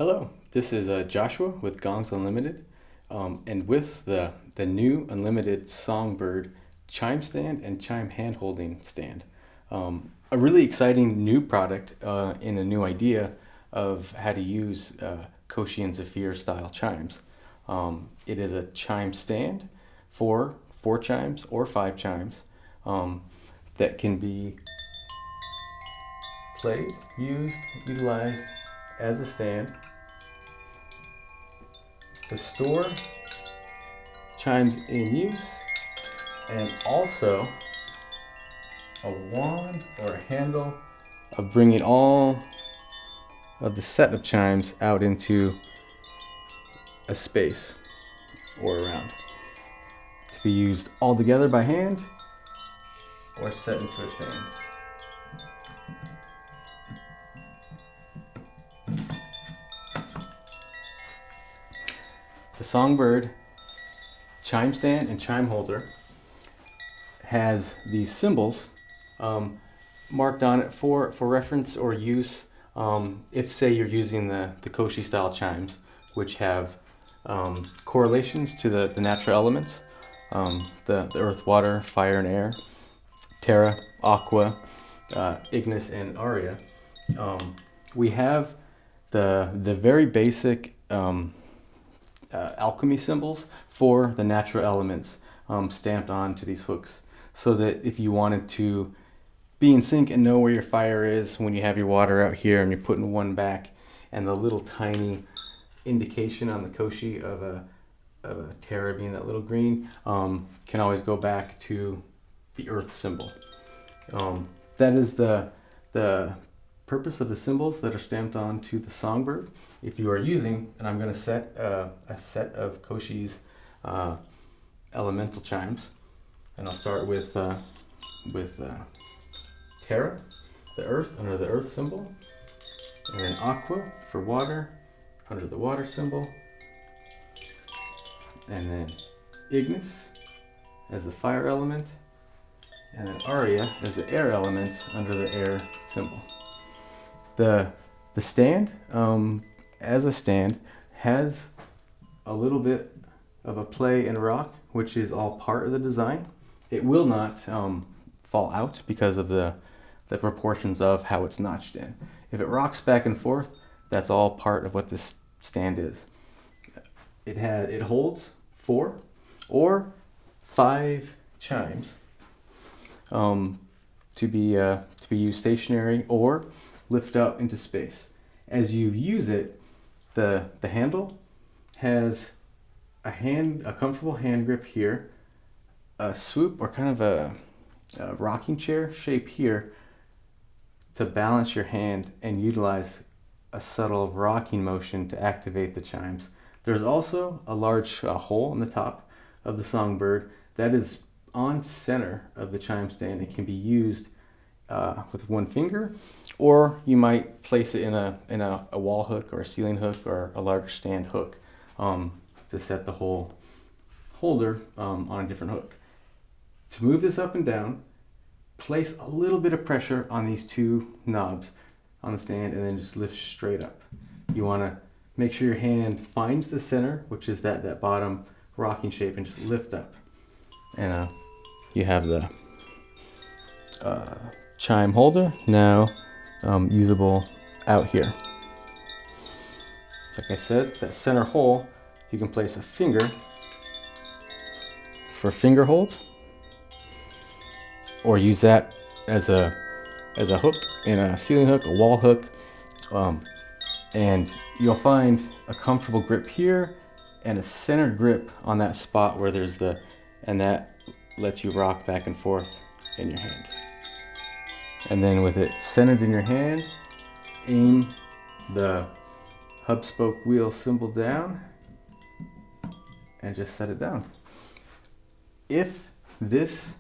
Hello, this is Joshua with Gongs Unlimited, and with the new Unlimited Songbird Chime stand and Chime hand holding stand. A really exciting new product in a new idea of how to use Koshi and Zephyr style chimes. It is a chime stand for 4 chimes or 5 chimes that can be played, utilized as a stand to store chimes in use, and also a wand or a handle of bringing all of the set of chimes out into a space or around to be used all together by hand or set into a stand. The Songbird chime stand and chime holder has these symbols marked on it for reference or use if, say, you're using the Koshi style chimes, which have correlations to the natural elements, the earth, water, fire, and air, terra, aqua, ignis, and aria. We have the very basic alchemy symbols for the natural elements stamped onto these hooks, so that if you wanted to be in sync and know where your fire is when you have your water out here and you're putting one back, and the little tiny indication on the Koshi of a terra being that little green can always go back to the earth symbol. That is the purpose of the symbols that are stamped onto the Songbird. If you are using, and I'm going to set a set of Koshi's elemental chimes, and I'll start with terra, the earth, under the earth symbol, and then aqua for water under the water symbol, and then ignis as the fire element, and then aria as the air element under the air symbol. The stand, as a stand, has a little bit of a play and rock, which is all part of the design. It will not fall out because of the proportions of how it's notched in. If it rocks back and forth, that's all part of what this stand is. It holds 4 or 5 chimes to be used stationary or lift up into space. As you use it, the handle has a comfortable hand grip here, a swoop or kind of a rocking chair shape here to balance your hand and utilize a subtle rocking motion to activate the chimes. There's also a large hole in the top of the Songbird that is on center of the chime stand. It can be used with one finger, or you might place it in a wall hook or a ceiling hook or a larger stand hook to set the whole holder on a different hook. To move this up and down, place a little bit of pressure on these 2 knobs on the stand and then just lift straight up. You want to make sure your hand finds the center, which is that bottom rocking shape, and just lift up. And you have the chime holder now usable out here. Like I said, that center hole, you can place a finger for finger hold, or use that as a hook in a ceiling hook, a wall hook, and you'll find a comfortable grip here and a centered grip on that spot where there's and that lets you rock back and forth in your hand. And then with it centered in your hand, aim the hub spoke wheel symbol down and just set it down. If this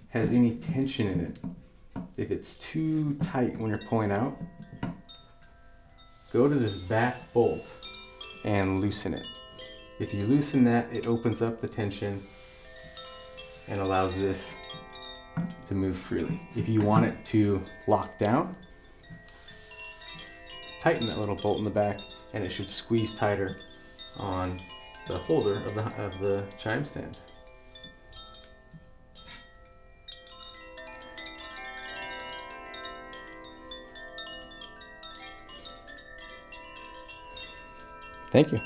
has any tension in it, if it's too tight when you're pulling out, go to this back bolt and loosen it. If you loosen that, it opens up the tension and allows this to move freely. If you want it to lock down, tighten that little bolt in the back and it should squeeze tighter on the holder of the chime stand. Thank you.